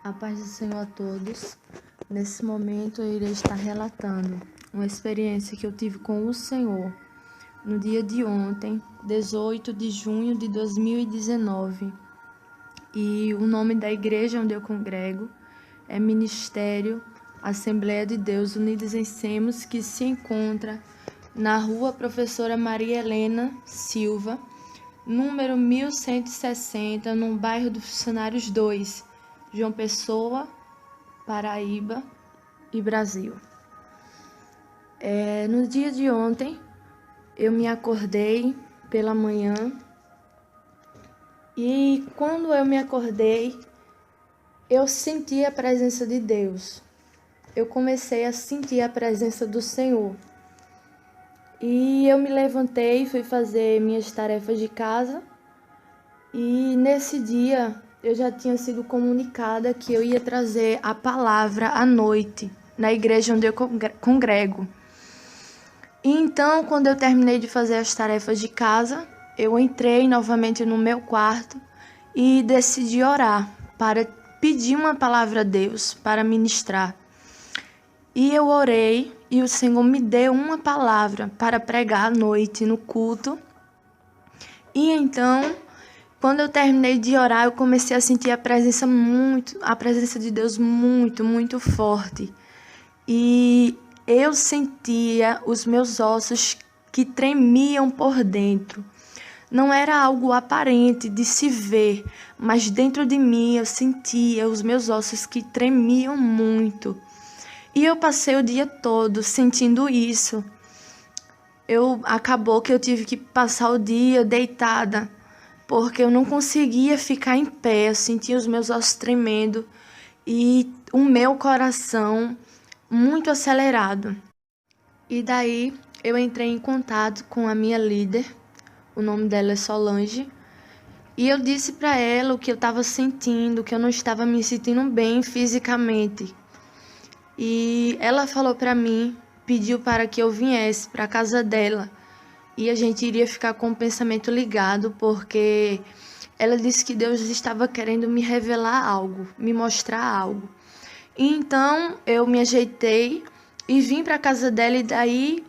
A paz do Senhor a todos. Nesse momento eu irei estar relatando uma experiência que eu tive com o Senhor no dia de ontem, 18 de junho de 2019. E o nome da igreja onde eu congrego é Ministério Assembleia de Deus Unidos em Semos, que se encontra na rua Professora Maria Helena Silva, número 1160, no bairro dos Funcionários 2, João Pessoa, Paraíba e Brasil. No dia de ontem, eu me acordei pela manhã e quando eu me acordei, eu senti a presença de Deus. Eu comecei a sentir a presença do Senhor. E eu me levantei, fui fazer minhas tarefas de casa e nesse dia eu já tinha sido comunicada que eu ia trazer a palavra à noite na igreja onde eu congrego. E então, quando eu terminei de fazer as tarefas de casa, eu entrei novamente no meu quarto e decidi orar para pedir uma palavra a Deus para ministrar. E eu orei e o Senhor me deu uma palavra para pregar à noite no culto. E então, quando eu terminei de orar, eu comecei a sentir a presença de Deus muito forte. E eu sentia os meus ossos que tremiam por dentro. Não era algo aparente de se ver, mas dentro de mim eu sentia os meus ossos que tremiam muito. E eu passei o dia todo sentindo isso. Acabou que eu tive que passar o dia deitada, porque eu não conseguia ficar em pé, eu sentia os meus ossos tremendo e o meu coração muito acelerado. E daí eu entrei em contato com a minha líder, o nome dela é Solange, e eu disse para ela o que eu estava sentindo, que eu não estava me sentindo bem fisicamente. E ela falou para mim, pediu para que eu viesse para a casa dela e a gente iria ficar com o pensamento ligado, porque ela disse que Deus estava querendo me revelar algo, me mostrar algo. E então eu me ajeitei e vim para a casa dela e daí,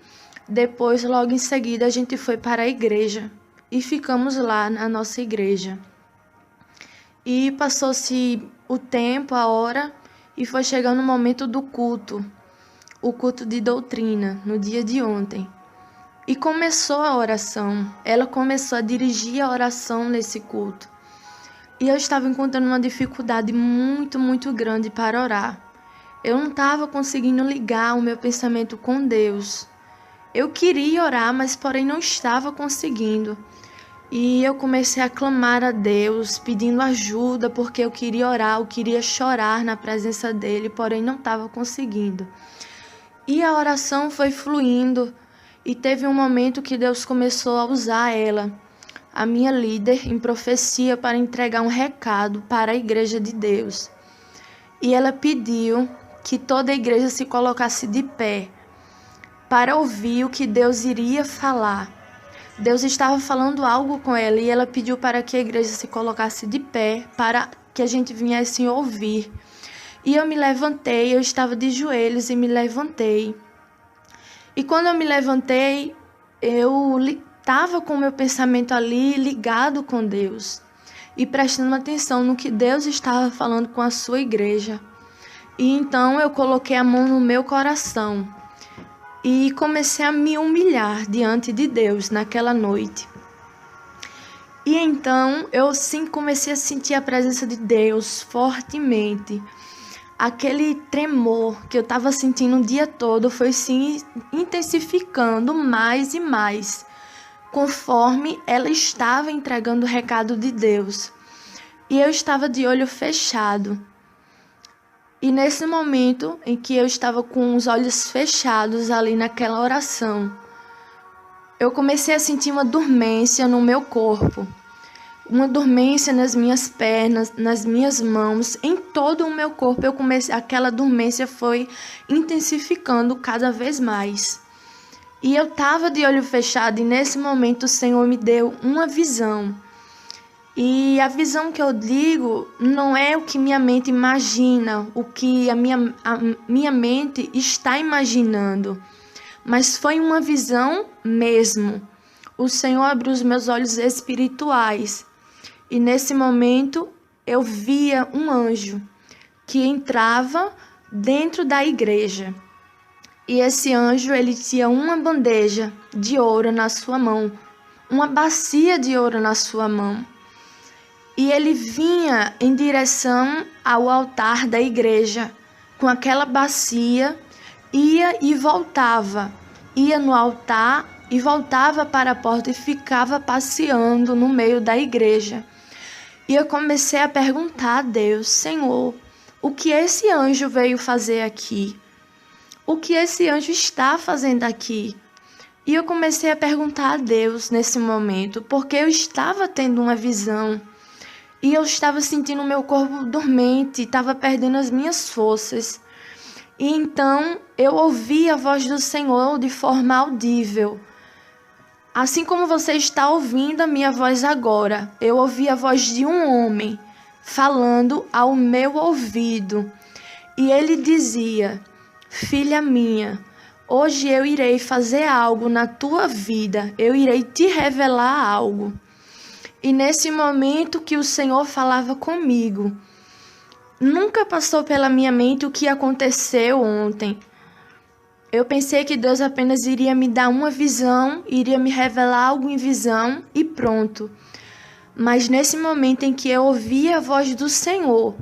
depois, logo em seguida, a gente foi para a igreja e ficamos lá na nossa igreja. E passou-se o tempo, a hora, e foi chegando o momento do culto, o culto de doutrina, no dia de ontem. E começou a oração, ela começou a dirigir a oração nesse culto. E eu estava encontrando uma dificuldade muito grande para orar. Eu não estava conseguindo ligar o meu pensamento com Deus. Eu queria orar, mas porém não estava conseguindo. E eu comecei a clamar a Deus, pedindo ajuda, porque eu queria orar, eu queria chorar na presença dele, porém não estava conseguindo. E a oração foi fluindo, e teve um momento que Deus começou a usar ela, a minha líder, em profecia para entregar um recado para a igreja de Deus. E ela pediu que toda a igreja se colocasse de pé para ouvir o que Deus iria falar. Deus estava falando algo com ela e ela pediu para que a igreja se colocasse de pé para que a gente viesse ouvir. E eu me levantei, eu estava de joelhos e me levantei. E quando eu me levantei, eu estava com o meu pensamento ali ligado com Deus e prestando atenção no que Deus estava falando com a sua igreja. E então eu coloquei a mão no meu coração e comecei a me humilhar diante de Deus naquela noite. E então eu sim comecei a sentir a presença de Deus fortemente. Aquele tremor que eu estava sentindo o dia todo foi se intensificando mais e mais, conforme ela estava entregando o recado de Deus. E eu estava de olho fechado. E nesse momento em que eu estava com os olhos fechados ali naquela oração, eu comecei a sentir uma dormência no meu corpo. Uma dormência nas minhas pernas, nas minhas mãos, em todo o meu corpo. Aquela dormência foi intensificando cada vez mais. E eu estava de olho fechado e nesse momento o Senhor me deu uma visão. E a visão que eu digo não é o que minha mente imagina, o que a minha mente está imaginando, mas foi uma visão mesmo. O Senhor abriu os meus olhos espirituais e nesse momento eu via um anjo que entrava dentro da igreja. E esse anjo, ele tinha uma bandeja de ouro na sua mão, uma bacia de ouro na sua mão. E ele vinha em direção ao altar da igreja, com aquela bacia, ia e voltava. Ia no altar e voltava para a porta e ficava passeando no meio da igreja. E eu comecei a perguntar a Deus: Senhor, o que esse anjo veio fazer aqui? O que esse anjo está fazendo aqui? E eu comecei a perguntar a Deus nesse momento, porque eu estava tendo uma visão. E eu estava sentindo o meu corpo dormente, estava perdendo as minhas forças. E então eu ouvi a voz do Senhor de forma audível. Assim como você está ouvindo a minha voz agora, eu ouvi a voz de um homem falando ao meu ouvido. E ele dizia: Filha minha, hoje eu irei fazer algo na tua vida, eu irei te revelar algo. E nesse momento que o Senhor falava comigo, nunca passou pela minha mente o que aconteceu ontem. Eu pensei que Deus apenas iria me dar uma visão, iria me revelar algo em visão e pronto. Mas nesse momento em que eu ouvi a voz do Senhor,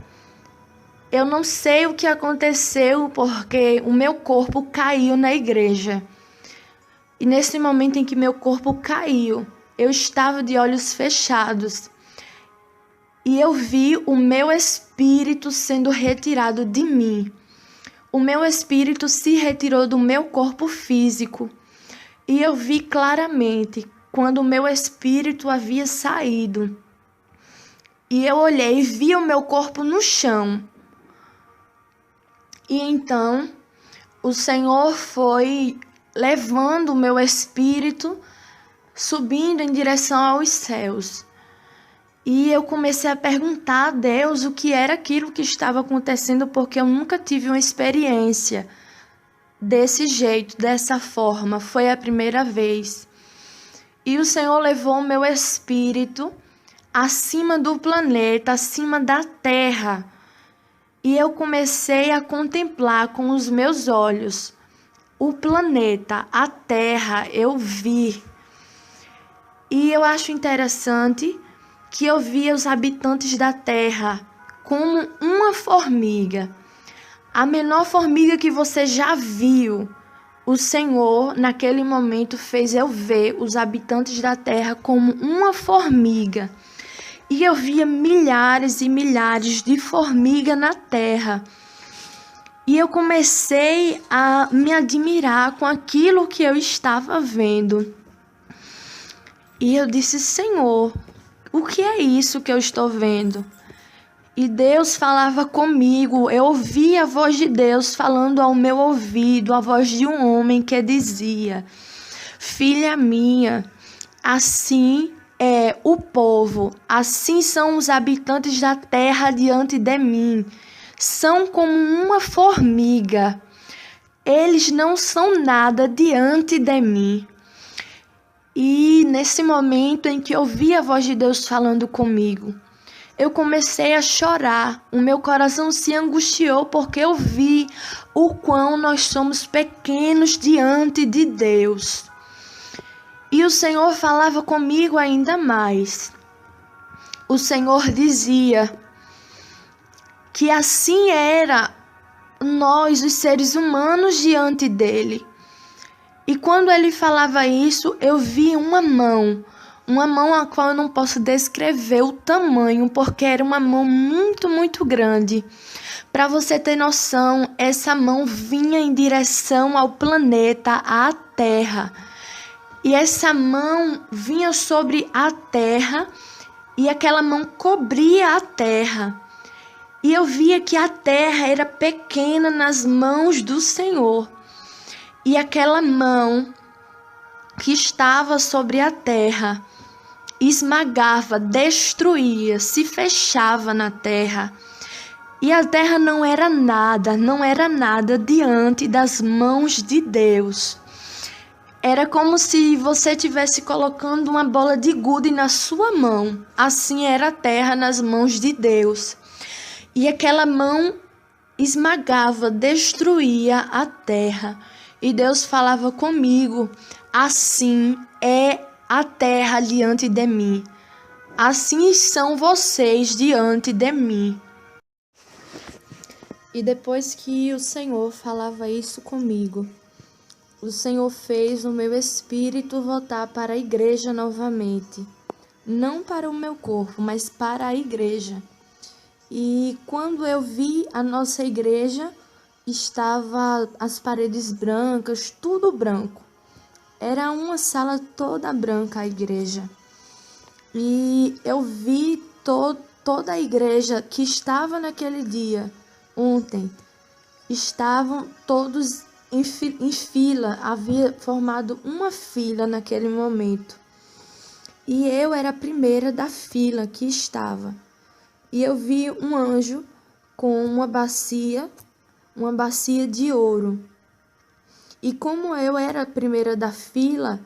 eu não sei o que aconteceu porque o meu corpo caiu na igreja. E nesse momento em que meu corpo caiu, eu estava de olhos fechados e eu vi o meu espírito sendo retirado de mim. O meu espírito se retirou do meu corpo físico e eu vi claramente quando o meu espírito havia saído. E eu olhei e vi o meu corpo no chão. E então o Senhor foi levando o meu espírito, subindo em direção aos céus. E eu comecei a perguntar a Deus o que era aquilo que estava acontecendo, porque eu nunca tive uma experiência desse jeito, dessa forma. Foi a primeira vez. E o Senhor levou o meu espírito acima do planeta, acima da terra. E eu comecei a contemplar com os meus olhos o planeta, a terra, eu vi. E eu acho interessante que eu via os habitantes da terra como uma formiga. A menor formiga que você já viu, o Senhor, naquele momento, fez eu ver os habitantes da terra como uma formiga. E eu via milhares e milhares de formigas na terra. E eu comecei a me admirar com aquilo que eu estava vendo. E eu disse: Senhor, o que é isso que eu estou vendo? E Deus falava comigo, eu ouvia a voz de Deus falando ao meu ouvido, a voz de um homem que dizia: Filha minha, assim é o povo, assim são os habitantes da terra diante de mim. São como uma formiga, eles não são nada diante de mim. E nesse momento em que eu ouvi a voz de Deus falando comigo, eu comecei a chorar, o meu coração se angustiou porque eu vi o quão nós somos pequenos diante de Deus. E o Senhor falava comigo ainda mais. O Senhor dizia que assim era nós, os seres humanos, diante dele. E quando ele falava isso, eu vi uma mão a qual eu não posso descrever o tamanho, porque era uma mão muito, muito grande. Para você ter noção, essa mão vinha em direção ao planeta, à Terra. E essa mão vinha sobre a Terra e aquela mão cobria a Terra. E eu via que a Terra era pequena nas mãos do Senhor. E aquela mão que estava sobre a terra esmagava, destruía, se fechava na terra. E a terra não era nada diante das mãos de Deus. Era como se você estivesse colocando uma bola de gude na sua mão. Assim era a terra nas mãos de Deus. E aquela mão esmagava, destruía a terra. E Deus falava comigo: assim é a terra diante de mim. Assim são vocês diante de mim. E depois que o Senhor falava isso comigo, o Senhor fez o meu espírito voltar para a igreja novamente. Não para o meu corpo, mas para a igreja. E quando eu vi a nossa igreja, estava as paredes brancas, tudo branco. Era uma sala toda branca a igreja. E eu vi toda a igreja que estava naquele dia, ontem, estavam todos em fila, havia formado uma fila naquele momento. E eu era a primeira da fila que estava. E eu vi um anjo com uma bacia de ouro. E como eu era a primeira da fila,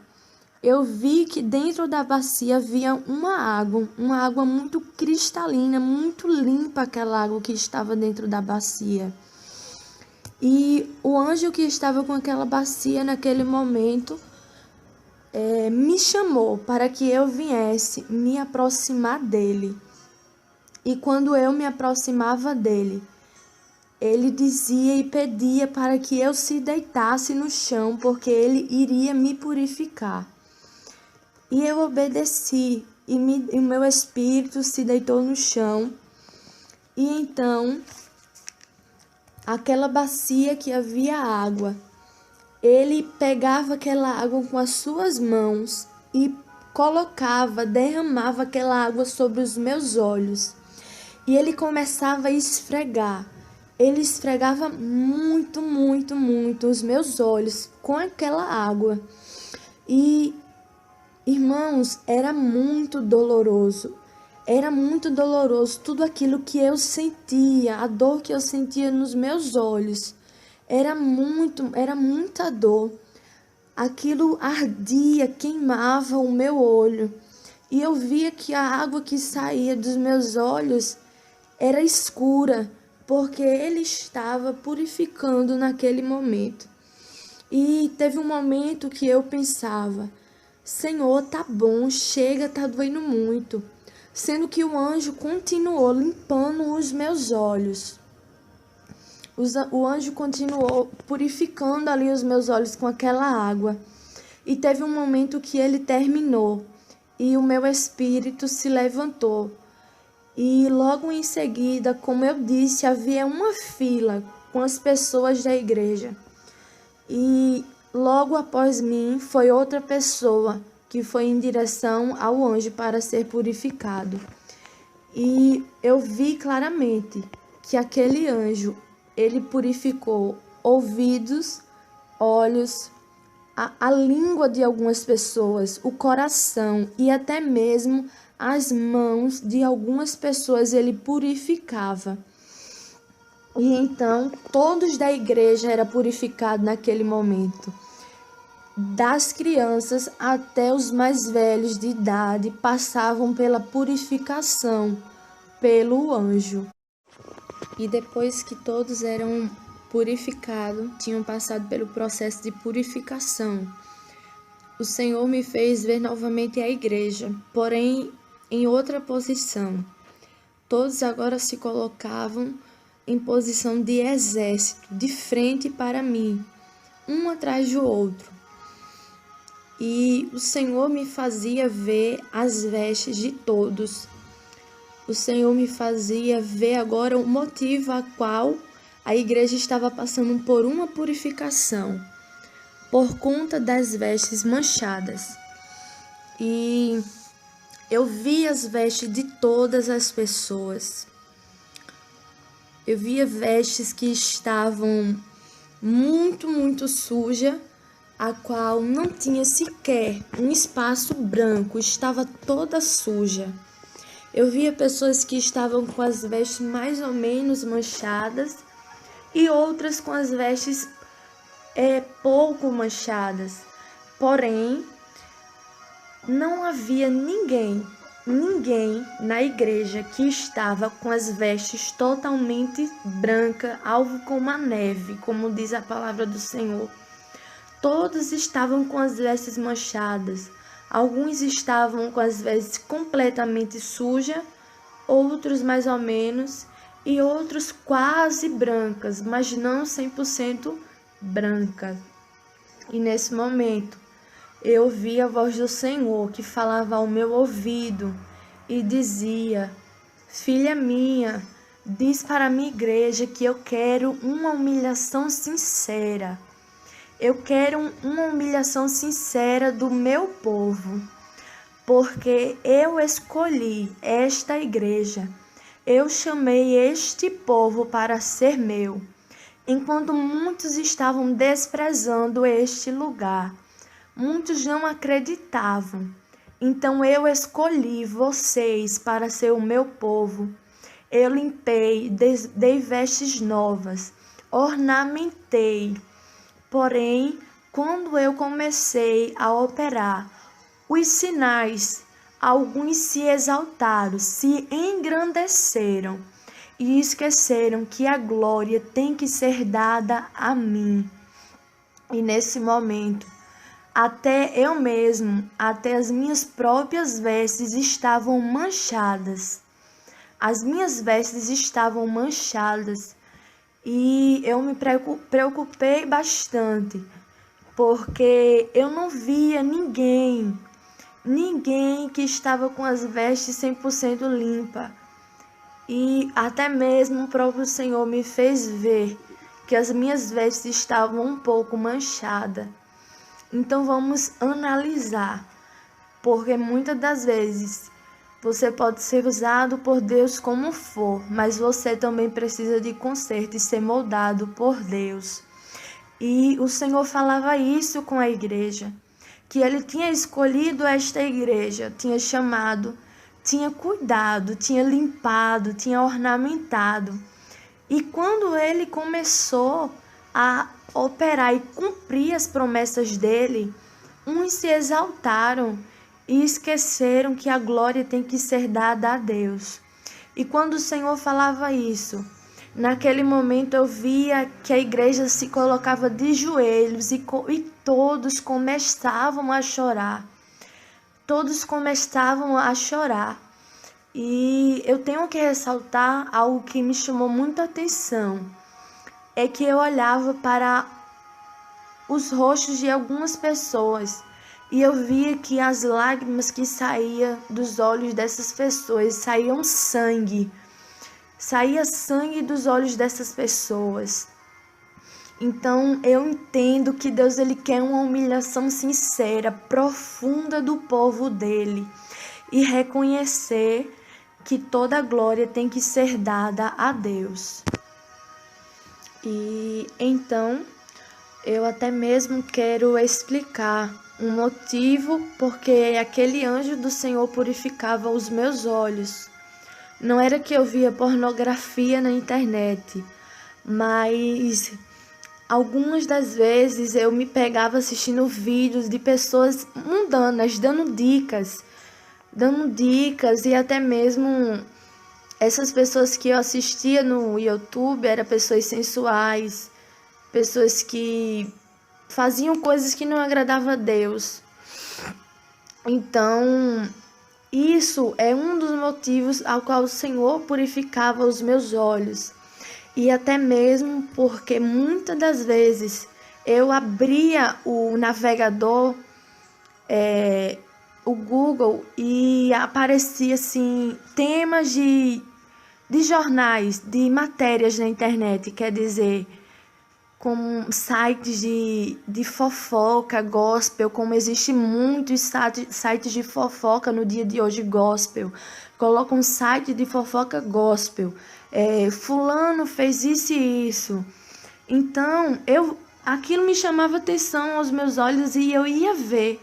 eu vi que dentro da bacia havia uma água muito cristalina, muito limpa, aquela água que estava dentro da bacia. E o anjo que estava com aquela bacia naquele momento me chamou para que eu viesse me aproximar dele. E quando eu me aproximava dele, ele dizia e pedia para que eu se deitasse no chão, porque ele iria me purificar. E eu obedeci, e o meu espírito se deitou no chão. E então, aquela bacia que havia água, ele pegava aquela água com as suas mãos e derramava aquela água sobre os meus olhos. E ele começava a esfregar. Ele esfregava muito os meus olhos com aquela água. E, irmãos, era muito doloroso. Era muito doloroso tudo aquilo que eu sentia, a dor que eu sentia nos meus olhos. Era muita dor. Aquilo ardia, queimava o meu olho. E eu via que a água que saía dos meus olhos era escura, porque ele estava purificando naquele momento. E teve um momento que eu pensava: Senhor, tá bom, chega, tá doendo muito. Sendo que o anjo continuou limpando os meus olhos. O anjo continuou purificando ali os meus olhos com aquela água. E teve um momento que ele terminou e o meu espírito se levantou. E logo em seguida, como eu disse, havia uma fila com as pessoas da igreja. E logo após mim foi outra pessoa que foi em direção ao anjo para ser purificado. E eu vi claramente que aquele anjo, ele purificou ouvidos, olhos, a língua de algumas pessoas, o coração e até mesmo as mãos de algumas pessoas ele purificava. E então todos da igreja eram purificados naquele momento. Das crianças até os mais velhos de idade passavam pela purificação pelo anjo. E depois que todos eram purificados, tinham passado pelo processo de purificação, o Senhor me fez ver novamente a igreja, porém em outra posição. Todos agora se colocavam em posição de exército, de frente para mim, um atrás do outro. E o Senhor me fazia ver as vestes de todos. O Senhor me fazia ver agora o motivo a qual a igreja estava passando por uma purificação, por conta das vestes manchadas. E eu vi as vestes de todas as pessoas. Eu via vestes que estavam muito sujas a qual não tinha sequer um espaço branco, estava toda suja. Eu via pessoas que estavam com as vestes mais ou menos manchadas e outras com as vestes pouco manchadas. Porém, não havia ninguém na igreja que estava com as vestes totalmente brancas, alvo como a neve, como diz a palavra do Senhor. Todos estavam com as vestes manchadas. Alguns estavam com as vestes completamente sujas, outros mais ou menos, e outros quase brancas, mas não 100% brancas. E nesse momento, eu ouvi a voz do Senhor que falava ao meu ouvido e dizia: Filha minha, diz para a minha igreja que eu quero uma humilhação sincera. Eu quero uma humilhação sincera do meu povo, porque eu escolhi esta igreja. Eu chamei este povo para ser meu, enquanto muitos estavam desprezando este lugar. Muitos não acreditavam. Então eu escolhi vocês para ser o meu povo. Eu limpei, dei vestes novas, ornamentei. Porém, quando eu comecei a operar os sinais, alguns se exaltaram, se engrandeceram e esqueceram que a glória tem que ser dada a mim. E nesse momento, até as minhas próprias vestes estavam manchadas. As minhas vestes estavam manchadas e eu me preocupei bastante, porque eu não via ninguém que estava com as vestes 100% limpa. E até mesmo o próprio Senhor me fez ver que as minhas vestes estavam um pouco manchadas. Então vamos analisar, porque muitas das vezes você pode ser usado por Deus como for, mas você também precisa de conserto e ser moldado por Deus. E o Senhor falava isso com a igreja, que Ele tinha escolhido esta igreja, tinha chamado, tinha cuidado, tinha limpado, tinha ornamentado. E quando Ele começou a operar e cumprir as promessas dele, uns se exaltaram e esqueceram que a glória tem que ser dada a Deus. E quando o Senhor falava isso, naquele momento eu via que a igreja se colocava de joelhos e todos começavam a chorar. Todos começavam a chorar. E eu tenho que ressaltar algo que me chamou muita atenção. É que eu olhava para os rostos de algumas pessoas e eu via que as lágrimas que saíam dos olhos dessas pessoas, saía sangue dos olhos dessas pessoas. Então eu entendo que Deus ele quer uma humilhação sincera, profunda do povo dele e reconhecer que toda a glória tem que ser dada a Deus. E então eu até mesmo quero explicar um motivo porque aquele anjo do Senhor purificava os meus olhos. Não era que eu via pornografia na internet, mas algumas das vezes eu me pegava assistindo vídeos de pessoas mundanas dando dicas e até mesmo essas pessoas que eu assistia no YouTube eram pessoas sensuais, pessoas que faziam coisas que não agradavam a Deus. Então, isso é um dos motivos ao qual o Senhor purificava os meus olhos. E até mesmo porque muitas das vezes eu abria o navegador, o Google, e aparecia assim temas de jornais, de matérias na internet, quer dizer, como sites de fofoca, gospel, como existe muitos sites de fofoca no dia de hoje, gospel. Coloca um site de fofoca gospel. Fulano fez isso e isso. Então, eu aquilo me chamava atenção aos meus olhos e eu ia ver.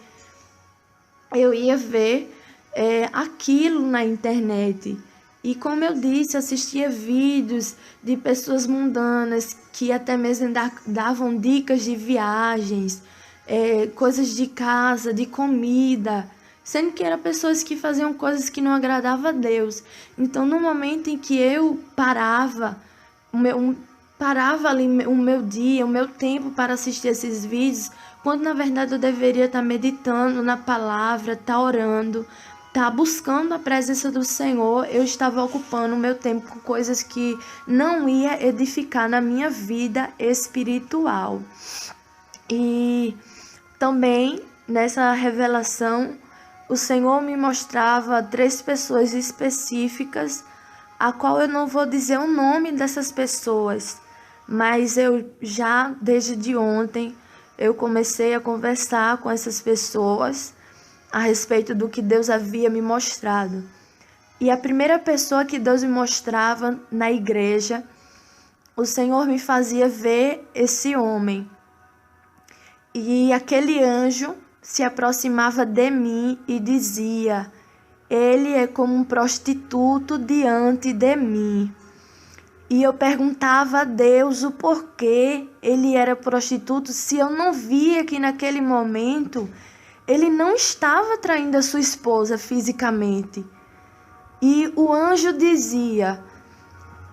Aquilo na internet. E como eu disse, assistia vídeos de pessoas mundanas que até mesmo davam dicas de viagens, coisas de casa, de comida, sendo que eram pessoas que faziam coisas que não agradavam a Deus. Então, no momento em que eu parava ali o meu dia, o meu tempo para assistir esses vídeos, quando na verdade eu deveria estar meditando na palavra, estar orando, estar buscando a presença do Senhor, eu estava ocupando o meu tempo com coisas que não ia edificar na minha vida espiritual. E também nessa revelação, o Senhor me mostrava 3 pessoas específicas, a qual eu não vou dizer o nome dessas pessoas, mas eu já, desde ontem, eu comecei a conversar com essas pessoas a respeito do que Deus havia me mostrado. E a primeira pessoa que Deus me mostrava na igreja, o Senhor me fazia ver esse homem. E aquele anjo se aproximava de mim e dizia: ele é como um prostituto diante de mim. E eu perguntava a Deus o porquê ele era prostituto, se eu não via que naquele momento ele não estava traindo a sua esposa fisicamente. E o anjo dizia: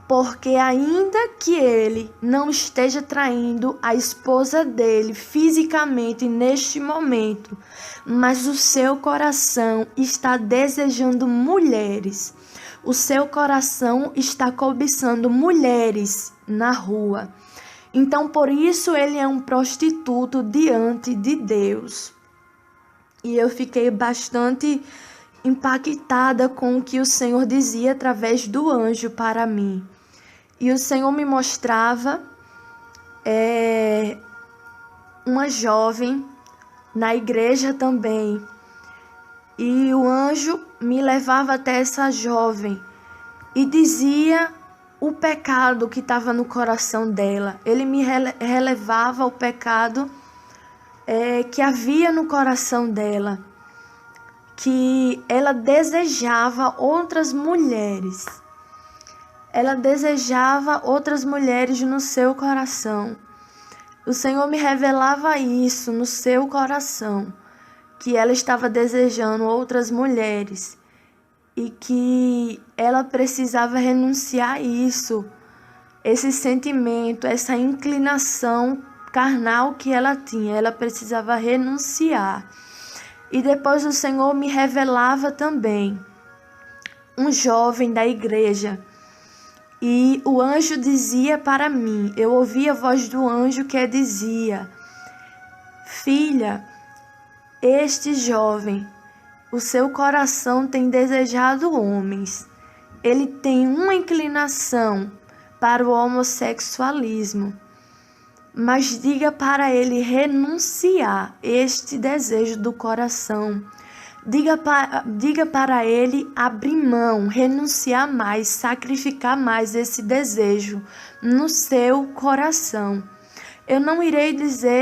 porque ainda que ele não esteja traindo a esposa dele fisicamente neste momento, mas o seu coração está desejando mulheres. O seu coração está cobiçando mulheres na rua. Então, por isso, ele é um prostituto diante de Deus. E eu fiquei bastante impactada com o que o Senhor dizia através do anjo para mim. E o Senhor me mostrava uma jovem na igreja também. E o anjo me levava até essa jovem e dizia o pecado que estava no coração dela. Ele me relevava o pecado que havia no coração dela, que ela desejava outras mulheres. Ela desejava outras mulheres no seu coração. O Senhor me revelava isso no seu coração, que ela estava desejando outras mulheres e que ela precisava renunciar a isso, esse sentimento, essa inclinação carnal que ela tinha, ela precisava renunciar. E depois o Senhor me revelava também um jovem da igreja. E o anjo dizia para mim, eu ouvi a voz do anjo que dizia: filha, este jovem, o seu coração tem desejado homens. Ele tem uma inclinação para o homossexualismo. Mas diga para ele renunciar este desejo do coração. Diga para ele abrir mão, renunciar mais, sacrificar mais esse desejo no seu coração. Eu não irei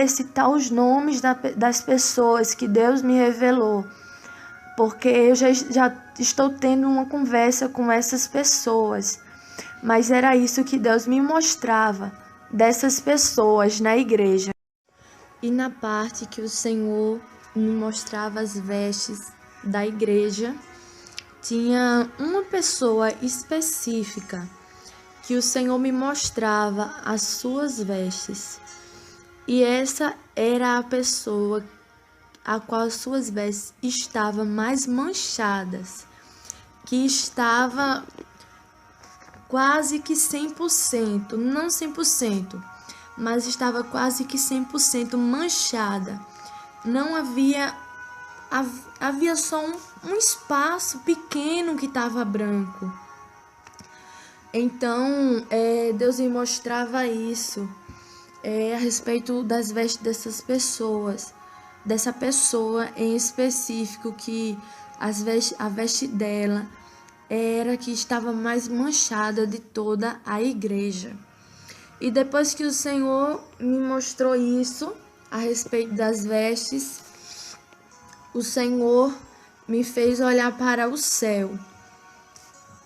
citar os nomes das pessoas que Deus me revelou, porque eu já estou tendo uma conversa com essas pessoas. Mas era isso que Deus me mostrava dessas pessoas na igreja. E na parte que o Senhor me mostrava as vestes da igreja, tinha uma pessoa específica que o Senhor me mostrava as suas vestes. E essa era a pessoa a qual as suas vestes estavam mais manchadas, que estava quase que 100%, não 100%, mas estava quase que 100% manchada. Não havia só um espaço pequeno que estava branco. Então, Deus me mostrava isso a respeito das vestes dessas pessoas, dessa pessoa em específico, que a veste dela era que estava mais manchada de toda a igreja. E depois que o Senhor me mostrou isso a respeito das vestes, o Senhor me fez olhar para o céu.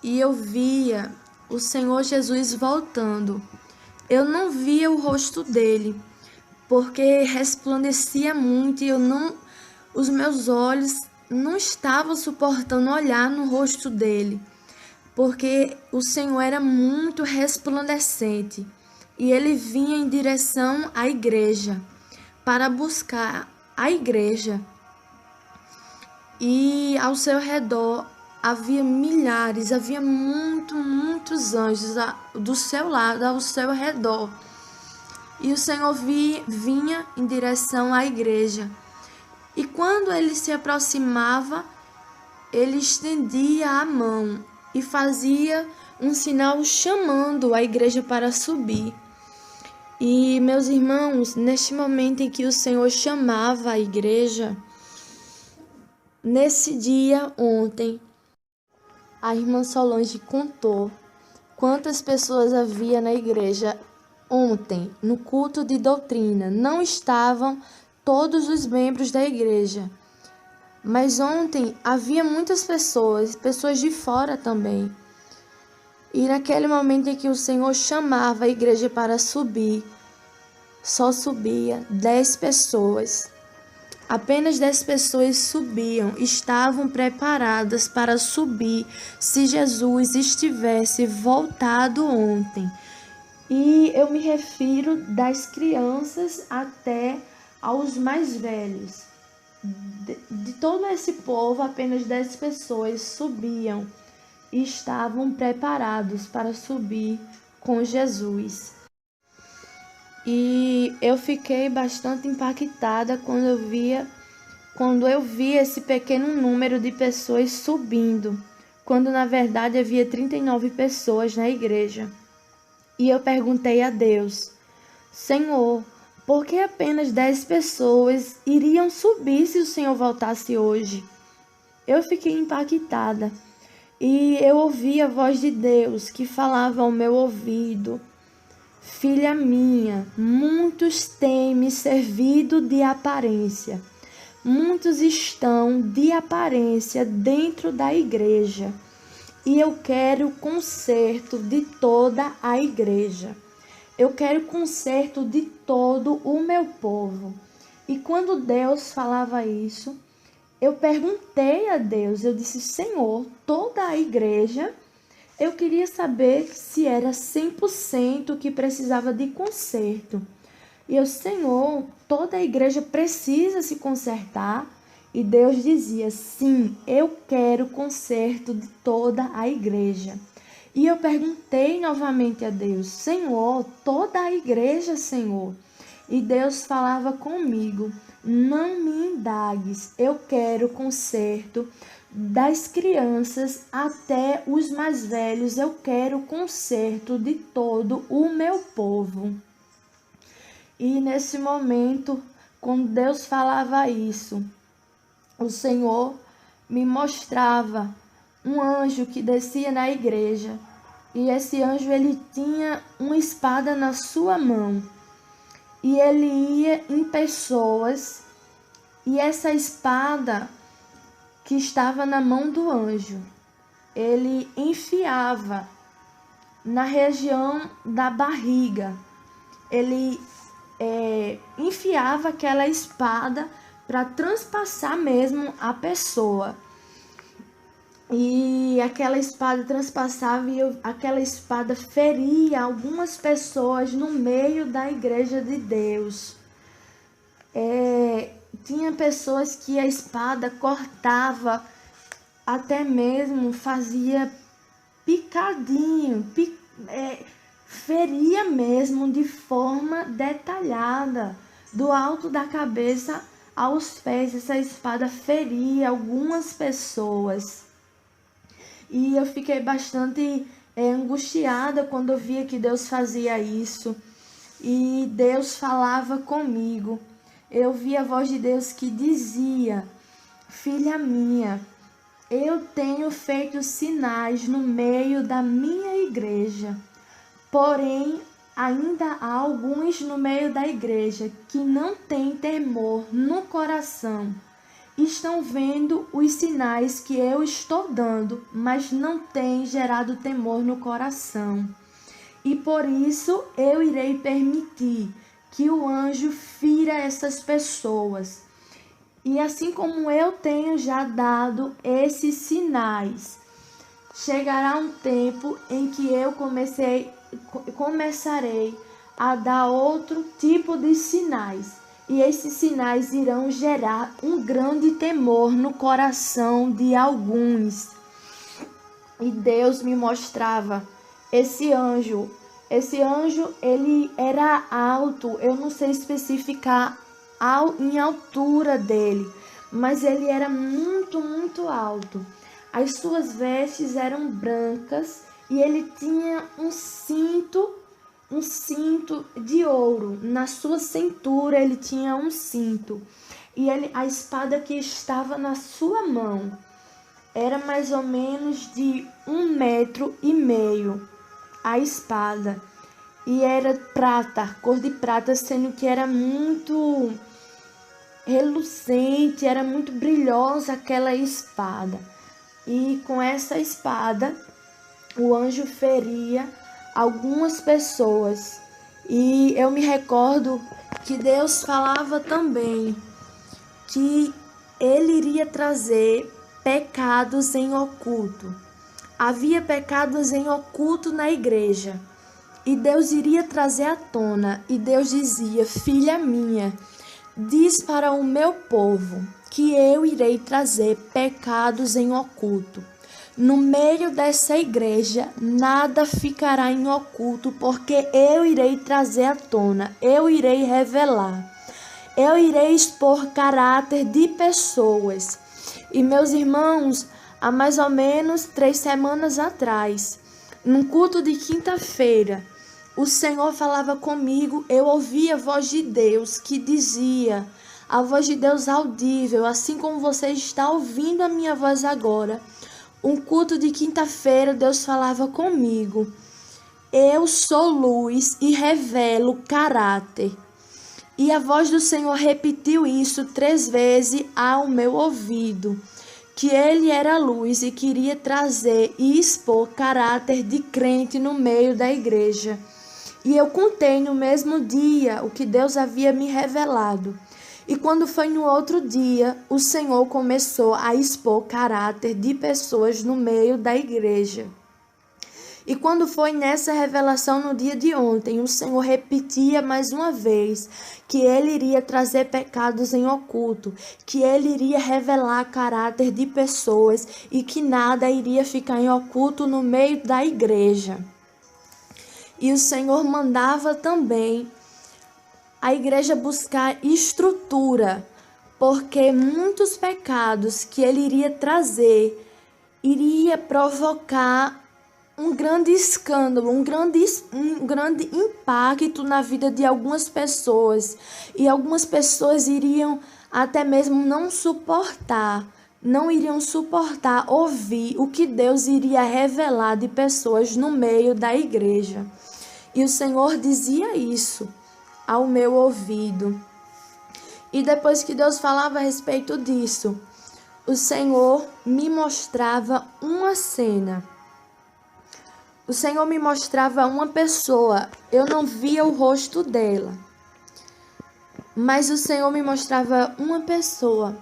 E eu via o Senhor Jesus voltando. Eu não via o rosto dele, porque resplandecia muito e os meus olhos não estavam suportando olhar no rosto dele, porque o Senhor era muito resplandecente e ele vinha em direção à igreja para buscar a igreja. E ao seu redor havia milhares, havia muitos anjos do seu lado, ao seu redor. E o Senhor vinha em direção à igreja. E quando ele se aproximava, ele estendia a mão e fazia um sinal chamando a igreja para subir. E, meus irmãos, neste momento em que o Senhor chamava a igreja, nesse dia ontem, a irmã Solange contou quantas pessoas havia na igreja ontem, no culto de doutrina. Não estavam todos os membros da igreja, mas ontem havia muitas pessoas de fora também. E naquele momento em que o Senhor chamava a igreja para subir, só subia 10 pessoas. Apenas 10 pessoas subiam, estavam preparadas para subir se Jesus estivesse voltado ontem. E eu me refiro das crianças até aos mais velhos. De todo esse povo, apenas 10 pessoas subiam e estavam preparados para subir com Jesus. E eu fiquei bastante impactada quando eu vi esse pequeno número de pessoas subindo, quando na verdade havia 39 pessoas na igreja. E eu perguntei a Deus: Senhor, por que apenas 10 pessoas iriam subir se o Senhor voltasse hoje? Eu fiquei impactada e eu ouvi a voz de Deus que falava ao meu ouvido: Filha minha, muitos têm me servido de aparência. Muitos estão de aparência dentro da igreja. E eu quero conserto de toda a igreja. Eu quero conserto de todo o meu povo. E quando Deus falava isso, eu perguntei a Deus, eu disse: Senhor, toda a igreja, eu queria saber se era 100% que precisava de conserto. E eu: Senhor, toda a igreja precisa se consertar? E Deus dizia: sim, eu quero conserto de toda a igreja. E eu perguntei novamente a Deus: Senhor, toda a igreja, Senhor? E Deus falava comigo: não me indagues, eu quero conserto das crianças até os mais velhos, eu quero conserto de todo o meu povo. E nesse momento, quando Deus falava isso, o Senhor me mostrava um anjo que descia na igreja. E esse anjo, ele tinha uma espada na sua mão. E ele ia em pessoas. E essa espada que estava na mão do anjo, ele enfiava na região da barriga. Ele enfiava aquela espada para transpassar mesmo a pessoa. E aquela espada transpassava e aquela espada feria algumas pessoas no meio da igreja de Deus. Tinha pessoas que a espada cortava, até mesmo fazia picadinho, feria mesmo de forma detalhada, do alto da cabeça aos pés. Essa espada feria algumas pessoas. E eu fiquei bastante angustiada quando eu via que Deus fazia isso. E Deus falava comigo. Eu vi a voz de Deus que dizia: filha minha, eu tenho feito sinais no meio da minha igreja. Porém, Ainda há alguns no meio da igreja que não têm temor no coração. Estão vendo os sinais que eu estou dando, mas não têm gerado temor no coração. E por isso eu irei permitir que o anjo fira essas pessoas. E assim como eu tenho já dado esses sinais, chegará um tempo em que eu começarei a dar outro tipo de sinais. E esses sinais irão gerar um grande temor no coração de alguns. E Deus me mostrava esse anjo. Esse anjo, ele era alto, eu não sei especificar em altura dele, mas ele era muito, muito alto. As suas vestes eram brancas e ele tinha um cinto de ouro. Na sua cintura ele tinha um cinto. E a espada que estava na sua mão era mais ou menos de 1,5 metros a espada. E era prata, cor de prata, sendo que era muito relucente, era muito brilhosa aquela espada. E com essa espada, o anjo feria algumas pessoas. E eu me recordo que Deus falava também que ele iria trazer pecados em oculto. Havia pecados em oculto na igreja. E Deus iria trazer à tona. E Deus dizia: filha minha, diz para o meu povo que eu irei trazer pecados em oculto. No meio dessa igreja, nada ficará em oculto, porque eu irei trazer à tona, eu irei revelar. Eu irei expor caráter de pessoas. E meus irmãos, há mais ou menos 3 semanas atrás, num culto de quinta-feira, o Senhor falava comigo, eu ouvi a voz de Deus que dizia, a voz de Deus audível, assim como você está ouvindo a minha voz agora. Um culto de quinta-feira, Deus falava comigo. Eu sou luz e revelo caráter. E a voz do Senhor repetiu isso 3 vezes ao meu ouvido, que ele era luz e queria trazer e expor caráter de crente no meio da igreja. E eu contei no mesmo dia o que Deus havia me revelado. E quando foi no outro dia, o Senhor começou a expor caráter de pessoas no meio da igreja. E quando foi nessa revelação no dia de ontem, o Senhor repetia mais uma vez que ele iria trazer pecados em oculto, que ele iria revelar caráter de pessoas e que nada iria ficar em oculto no meio da igreja. E o Senhor mandava também a igreja buscar estrutura, porque muitos pecados que ele iria trazer iria provocar um grande escândalo, um grande impacto na vida de algumas pessoas. E algumas pessoas iriam até mesmo não iriam suportar ouvir o que Deus iria revelar de pessoas no meio da igreja. E o Senhor dizia isso ao meu ouvido. E depois que Deus falava a respeito disso, o Senhor me mostrava uma cena. O Senhor me mostrava uma pessoa, eu não via o rosto dela, mas o Senhor me mostrava uma pessoa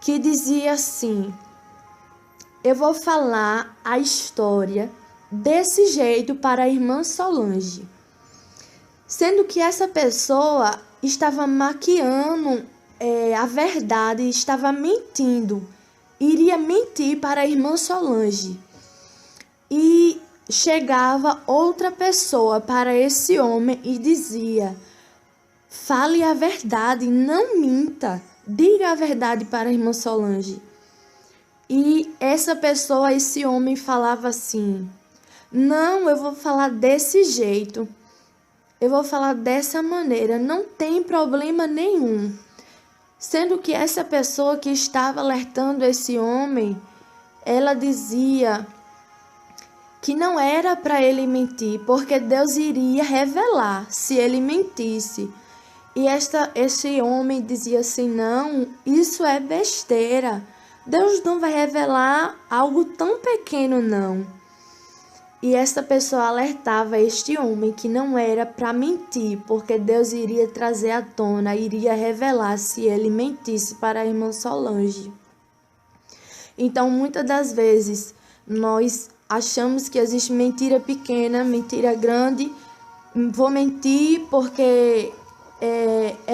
que dizia assim: eu vou falar a história desse jeito para a irmã Solange. Sendo que essa pessoa estava maquiando a verdade, estava mentindo, iria mentir para a irmã Solange. E chegava outra pessoa para esse homem e dizia: fale a verdade, não minta, diga a verdade para a irmã Solange. E essa pessoa, esse homem falava assim: não, eu vou falar desse jeito, eu vou falar dessa maneira, não tem problema nenhum. Sendo que essa pessoa que estava alertando esse homem, ela dizia: que não era para ele mentir, porque Deus iria revelar se ele mentisse. E esse homem dizia assim: não, isso é besteira. Deus não vai revelar algo tão pequeno, não. E esta pessoa alertava este homem que não era para mentir, porque Deus iria trazer à tona, iria revelar se ele mentisse para a irmã Solange. Então, muitas das vezes, nós achamos que existe mentira pequena, mentira grande. Vou mentir porque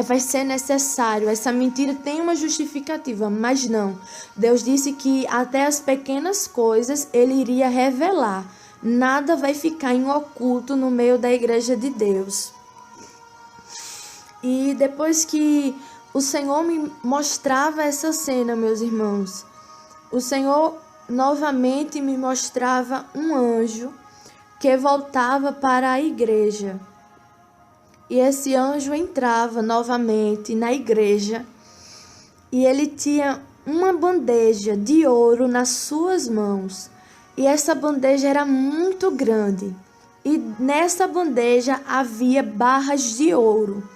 vai ser necessário. Essa mentira tem uma justificativa, mas não. Deus disse que até as pequenas coisas Ele iria revelar. Nada vai ficar em oculto no meio da igreja de Deus. E depois que o Senhor me mostrava essa cena, meus irmãos, o Senhor novamente me mostrava um anjo que voltava para a igreja. E esse anjo entrava novamente na igreja e ele tinha uma bandeja de ouro nas suas mãos. E essa bandeja era muito grande. E nessa bandeja havia barras de ouro.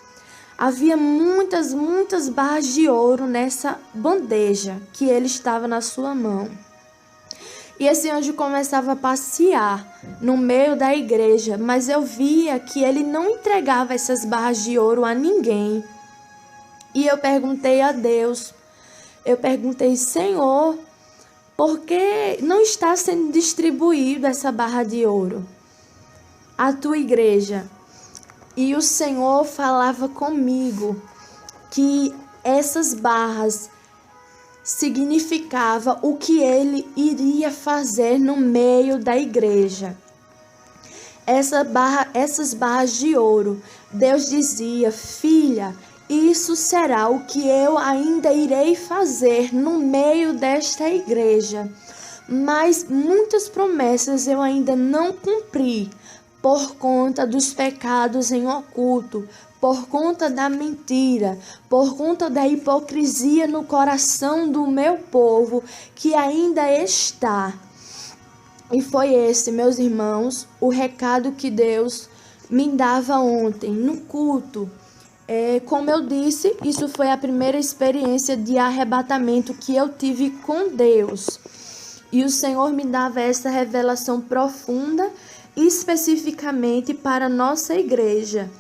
Havia muitas barras de ouro nessa bandeja que ele estava na sua mão. E esse anjo começava a passear no meio da igreja, mas eu via que ele não entregava essas barras de ouro a ninguém. E eu perguntei a Deus, Senhor, por que não está sendo distribuída essa barra de ouro à tua igreja? E o Senhor falava comigo que essas barras significava o que ele iria fazer no meio da igreja. Essas barras de ouro, Deus dizia: filha, isso será o que eu ainda irei fazer no meio desta igreja. Mas muitas promessas eu ainda não cumpri por conta dos pecados em oculto, por conta da mentira, por conta da hipocrisia no coração do meu povo que ainda está. E foi esse, meus irmãos, o recado que Deus me dava ontem no culto. Como eu disse, isso foi a primeira experiência de arrebatamento que eu tive com Deus. E o Senhor me dava essa revelação profunda, especificamente para a nossa igreja.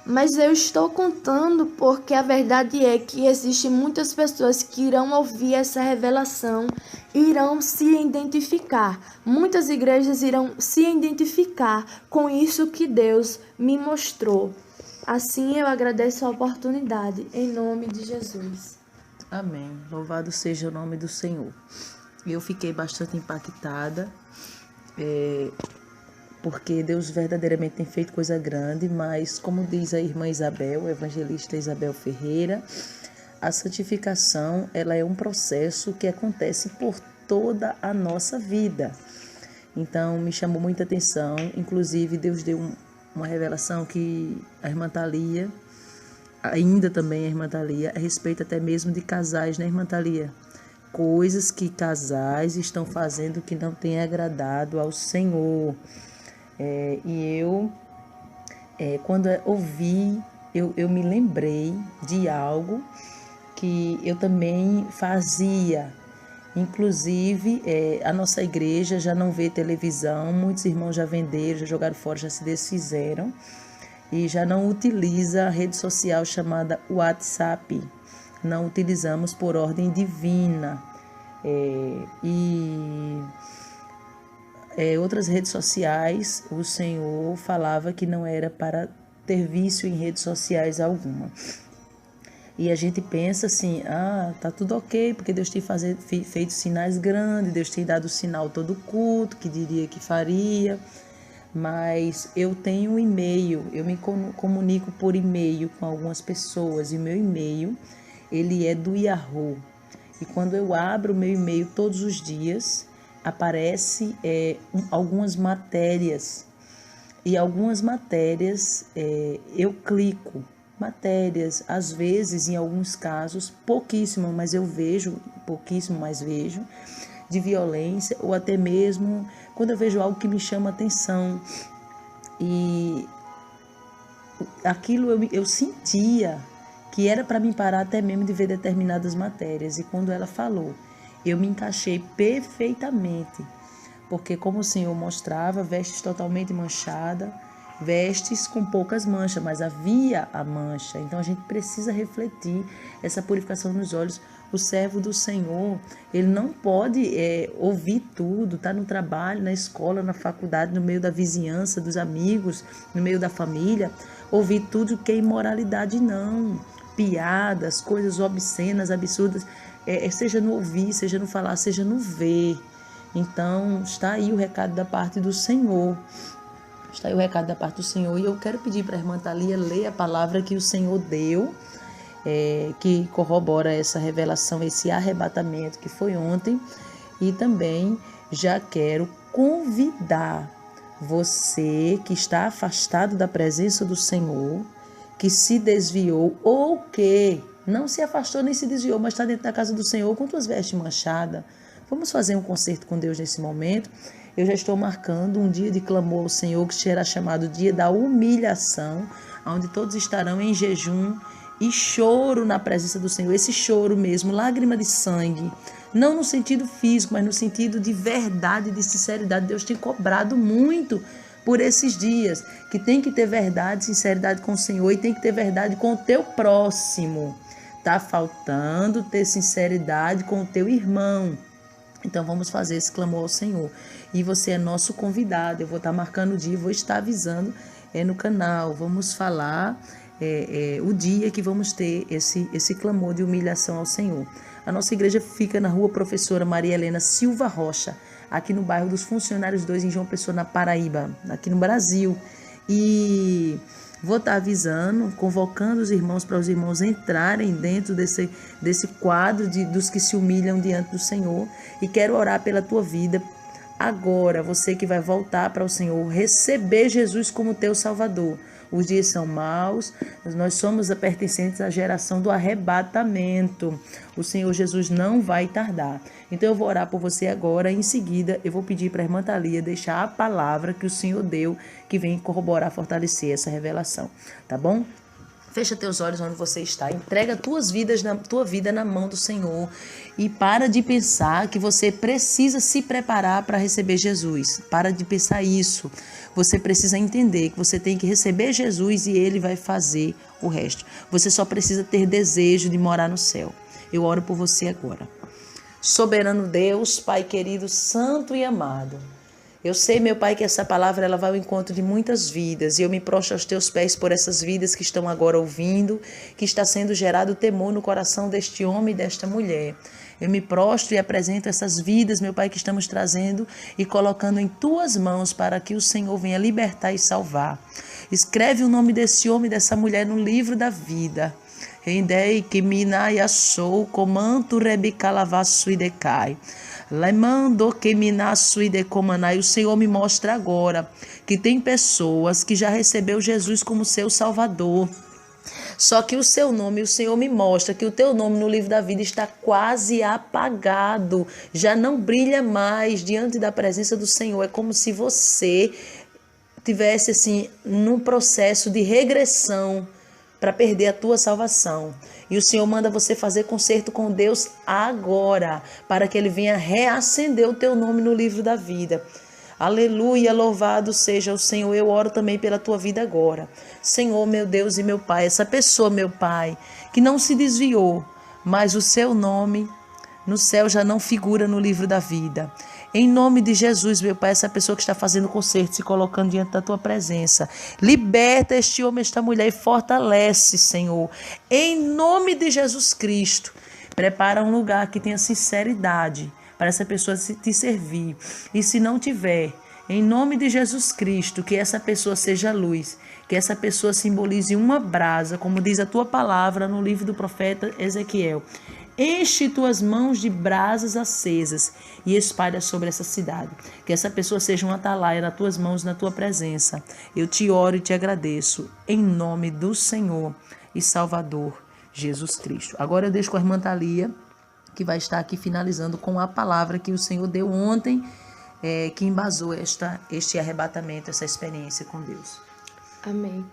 Mas eu estou contando porque a verdade é que existem muitas pessoas que irão ouvir essa revelação, irão se identificar. Muitas igrejas irão se identificar com isso que Deus me mostrou. Assim eu agradeço a oportunidade, em nome de Jesus. Amém. Louvado seja o nome do Senhor. Eu fiquei bastante impactada, porque Deus verdadeiramente tem feito coisa grande, mas como diz a irmã Isabel, a evangelista Isabel Ferreira, a santificação ela é um processo que acontece por toda a nossa vida. Então me chamou muita atenção, inclusive Deus deu uma revelação que a irmã Thalia, ainda também a irmã Thalia, a respeito até mesmo de casais, né, irmã Thalia? Coisas que casais estão fazendo que não tem agradado ao Senhor. Quando ouvi, eu me lembrei de algo que eu também fazia. Inclusive, a nossa igreja já não vê televisão, muitos irmãos já venderam, já jogaram fora, já se desfizeram e já não utiliza a rede social chamada WhatsApp. Não utilizamos por ordem divina. Outras redes sociais, o Senhor falava que não era para ter vício em redes sociais alguma. E a gente pensa assim, tá tudo ok, porque Deus tem feito sinais grandes, Deus tem dado sinal todo culto, que diria que faria. Mas eu tenho um e-mail, eu me comunico por e-mail com algumas pessoas, e meu e-mail, ele é do Yahoo. E quando eu abro o meu e-mail todos os dias, aparece algumas matérias. E algumas matérias eu clico. Matérias, às vezes, em alguns casos, pouquíssimo, mas vejo, de violência, ou até mesmo quando eu vejo algo que me chama atenção. E aquilo eu sentia que era para me parar até mesmo de ver determinadas matérias. E quando ela falou, eu me encaixei perfeitamente. Porque como o Senhor mostrava, vestes totalmente manchada, vestes com poucas manchas, mas havia a mancha. Então a gente precisa refletir essa purificação nos olhos. O servo do Senhor, ele não pode ouvir tudo, tá no trabalho, na escola, na faculdade, no meio da vizinhança, dos amigos, no meio da família, ouvir tudo que é imoralidade, não. Piadas, coisas obscenas, absurdas, seja no ouvir, seja no falar, seja no ver. Então, está aí o recado da parte do Senhor. Está aí o recado da parte do Senhor. E eu quero pedir para a irmã Thalia ler a palavra que o Senhor deu, que corrobora essa revelação, esse arrebatamento que foi ontem. E também já quero convidar você que está afastado da presença do Senhor, que se desviou ou que não se afastou nem se desviou, mas está dentro da casa do Senhor com suas vestes manchadas. Vamos fazer um concerto com Deus nesse momento. Eu já estou marcando um dia de clamor ao Senhor, que será chamado dia da humilhação, onde todos estarão em jejum e choro na presença do Senhor. Esse choro mesmo, lágrima de sangue, não no sentido físico, mas no sentido de verdade, de sinceridade. Deus tem cobrado muito por esses dias, que tem que ter verdade, sinceridade com o Senhor e tem que ter verdade com o teu próximo. Tá faltando ter sinceridade com o teu irmão. Então vamos fazer esse clamor ao Senhor. E você é nosso convidado. Eu vou estar marcando o dia, vou estar avisando no canal. Vamos falar o dia que vamos ter esse clamor de humilhação ao Senhor. A nossa igreja fica na rua Professora Maria Helena Silva Rocha, aqui no bairro dos Funcionários 2, em João Pessoa, na Paraíba, aqui no Brasil. E vou estar avisando, convocando os irmãos para os irmãos entrarem dentro desse quadro dos que se humilham diante do Senhor. E quero orar pela tua vida agora, você que vai voltar para o Senhor, receber Jesus como teu Salvador. Os dias são maus, nós somos pertencentes à geração do arrebatamento. O Senhor Jesus não vai tardar. Então eu vou orar por você agora. Em seguida eu vou pedir para a irmã Thalia deixar a palavra que o Senhor deu, que vem corroborar, fortalecer essa revelação. Tá bom? Fecha teus olhos onde você está, entrega tua vida na mão do Senhor e para de pensar que você precisa se preparar para receber Jesus. Para de pensar isso. Você precisa entender que você tem que receber Jesus e Ele vai fazer o resto. Você só precisa ter desejo de morar no céu. Eu oro por você agora. Soberano Deus, Pai querido, santo e amado. Eu sei, meu Pai, que essa palavra ela vai ao encontro de muitas vidas e eu me prostro aos teus pés por essas vidas que estão agora ouvindo, que está sendo gerado temor no coração deste homem e desta mulher. Eu me prostro e apresento essas vidas, meu Pai, que estamos trazendo e colocando em tuas mãos para que o Senhor venha libertar e salvar. Escreve o nome desse homem e dessa mulher no livro da vida. Rendei que minaya sou comanto rebicalavaço e decai. Lemando que minaço e decomanai. O Senhor me mostra agora que tem pessoas que já recebeu Jesus como seu Salvador. Só que o seu nome, o Senhor me mostra que o teu nome no livro da vida está quase apagado. Já não brilha mais diante da presença do Senhor. É como se você tivesse assim num processo de regressão para perder a tua salvação. E o Senhor manda você fazer concerto com Deus agora, para que Ele venha reacender o teu nome no livro da vida. Aleluia, louvado seja o Senhor. Eu oro também pela tua vida agora. Senhor, meu Deus e meu Pai, essa pessoa, meu Pai, que não se desviou, mas o seu nome no céu já não figura no livro da vida. Em nome de Jesus, meu Pai, essa pessoa que está fazendo concerto, se colocando diante da tua presença, liberta este homem, esta mulher e fortalece, Senhor. Em nome de Jesus Cristo, prepara um lugar que tenha sinceridade para essa pessoa te servir. E se não tiver, em nome de Jesus Cristo, que essa pessoa seja luz, que essa pessoa simbolize uma brasa, como diz a tua palavra no livro do profeta Ezequiel. Enche tuas mãos de brasas acesas e espalha sobre essa cidade. Que essa pessoa seja um atalaia nas tuas mãos, na tua presença. Eu te oro e te agradeço, em nome do Senhor e Salvador Jesus Cristo. Agora eu deixo com a irmã Thalia, que vai estar aqui finalizando com a palavra que o Senhor deu ontem, que embasou este arrebatamento, essa experiência com Deus. Amém.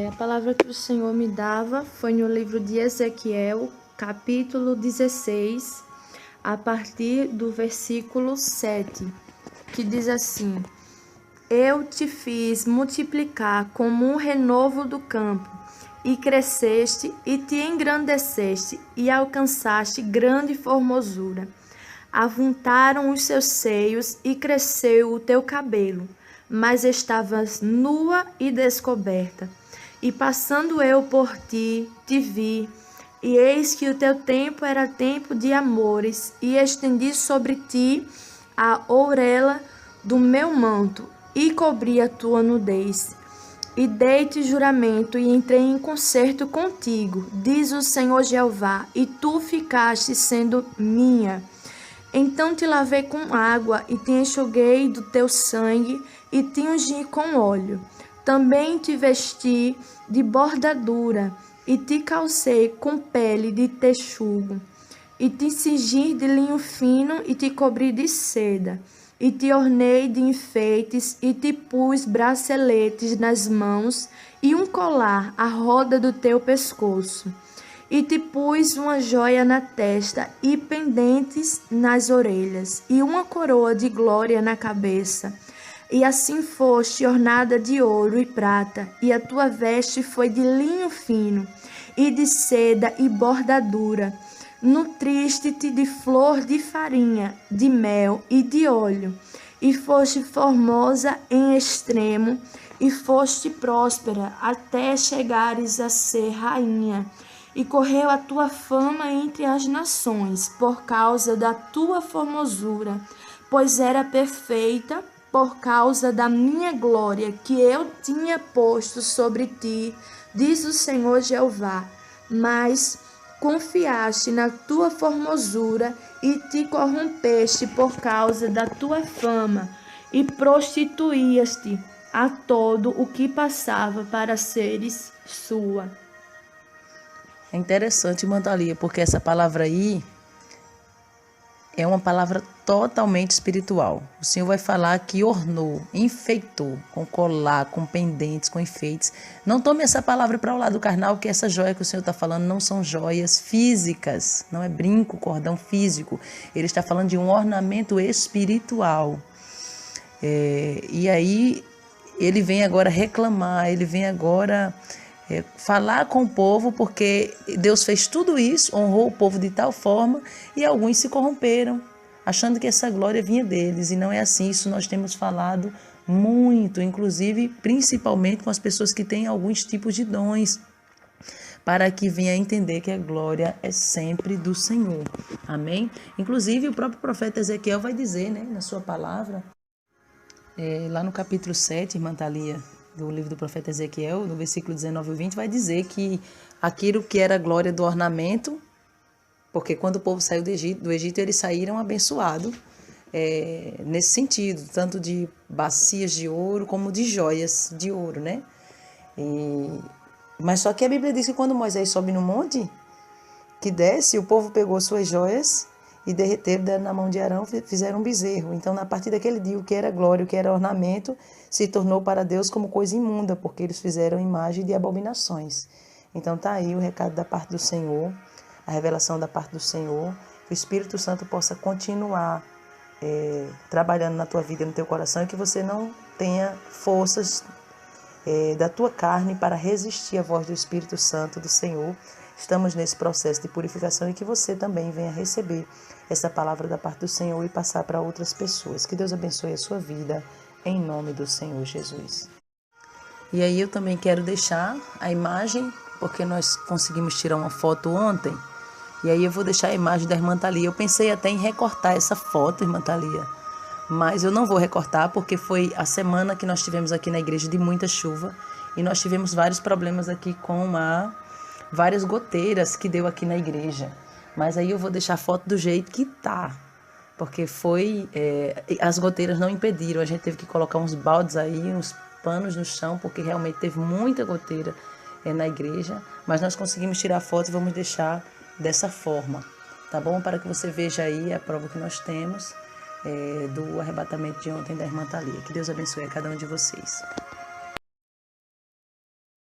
A palavra que o Senhor me dava foi no livro de Ezequiel, capítulo 16, a partir do versículo 7, que diz assim: Eu te fiz multiplicar como um renovo do campo, e cresceste, e te engrandeceste, e alcançaste grande formosura. Avuntaram os seus seios, e cresceu o teu cabelo, mas estavas nua e descoberta. E passando eu por ti, te vi, e eis que o teu tempo era tempo de amores, e estendi sobre ti a ourela do meu manto, e cobri a tua nudez. E dei-te juramento, e entrei em concerto contigo, diz o Senhor Jeová, e tu ficaste sendo minha. Então te lavei com água, e te enxuguei do teu sangue, e te ungi com óleo. Também te vesti de bordadura, e te calcei com pele de texugo, e te cingi de linho fino, e te cobri de seda, e te ornei de enfeites, e te pus braceletes nas mãos, e um colar à roda do teu pescoço. E te pus uma joia na testa, e pendentes nas orelhas, e uma coroa de glória na cabeça. E assim foste ornada de ouro e prata, e a tua veste foi de linho fino, e de seda e bordadura. Nutriste-te de flor de farinha, de mel e de óleo, e foste formosa em extremo, e foste próspera até chegares a ser rainha. E correu a tua fama entre as nações, por causa da tua formosura, pois era perfeita, por causa da minha glória que eu tinha posto sobre ti, diz o Senhor Jeová. Mas confiaste na tua formosura e te corrompeste por causa da tua fama, e prostituías-te a todo o que passava para seres sua. É interessante, Mantalia, porque essa palavra aí é uma palavra totalmente espiritual. O Senhor vai falar que ornou, enfeitou, com colar, com pendentes, com enfeites. Não tome essa palavra para o lado carnal, que essa joia que o Senhor está falando não são joias físicas, não é brinco, cordão físico. Ele está falando de um ornamento espiritual. E aí ele vem agora reclamar, ele vem agora falar com o povo, porque Deus fez tudo isso, honrou o povo de tal forma, e alguns se corromperam, achando que essa glória vinha deles, e não é assim. Isso nós temos falado muito, inclusive, principalmente com as pessoas que têm alguns tipos de dons, para que venha a entender que a glória é sempre do Senhor. Amém? Inclusive, o próprio profeta Ezequiel vai dizer, na sua palavra, lá no capítulo 7, irmã Thalia, do livro do profeta Ezequiel, no versículo 19 e 20, vai dizer que aquilo que era a glória do ornamento, porque quando o povo saiu do Egito eles saíram abençoados, nesse sentido, tanto de bacias de ouro como de joias de ouro, Mas só que a Bíblia diz que quando Moisés sobe no monte, que desce, o povo pegou suas joias e derreteram, deram na mão de Arão, fizeram um bezerro. Então, a partir daquele dia, o que era glória, o que era ornamento, se tornou para Deus como coisa imunda, porque eles fizeram imagem de abominações. Então, está aí o recado da parte do Senhor, a revelação da parte do Senhor, que o Espírito Santo possa continuar trabalhando na tua vida, no teu coração, e que você não tenha forças da tua carne para resistir à voz do Espírito Santo do Senhor. Estamos nesse processo de purificação, e que você também venha receber essa palavra da parte do Senhor e passar para outras pessoas. Que Deus abençoe a sua vida, em nome do Senhor Jesus. E aí eu também quero deixar a imagem, porque nós conseguimos tirar uma foto ontem, e aí eu vou deixar a imagem da irmã Thalia. Eu pensei até em recortar essa foto, irmã Thalia, mas eu não vou recortar, porque foi a semana que nós tivemos aqui na igreja de muita chuva, e nós tivemos vários problemas aqui com várias goteiras que deu aqui na igreja. Mas aí eu vou deixar a foto do jeito que tá, porque as goteiras não impediram, a gente teve que colocar uns baldes aí, uns panos no chão, porque realmente teve muita goteira na igreja, mas nós conseguimos tirar a foto e vamos deixar dessa forma, tá bom? Para que você veja aí a prova que nós temos do arrebatamento de ontem da irmã Thalia. Que Deus abençoe a cada um de vocês.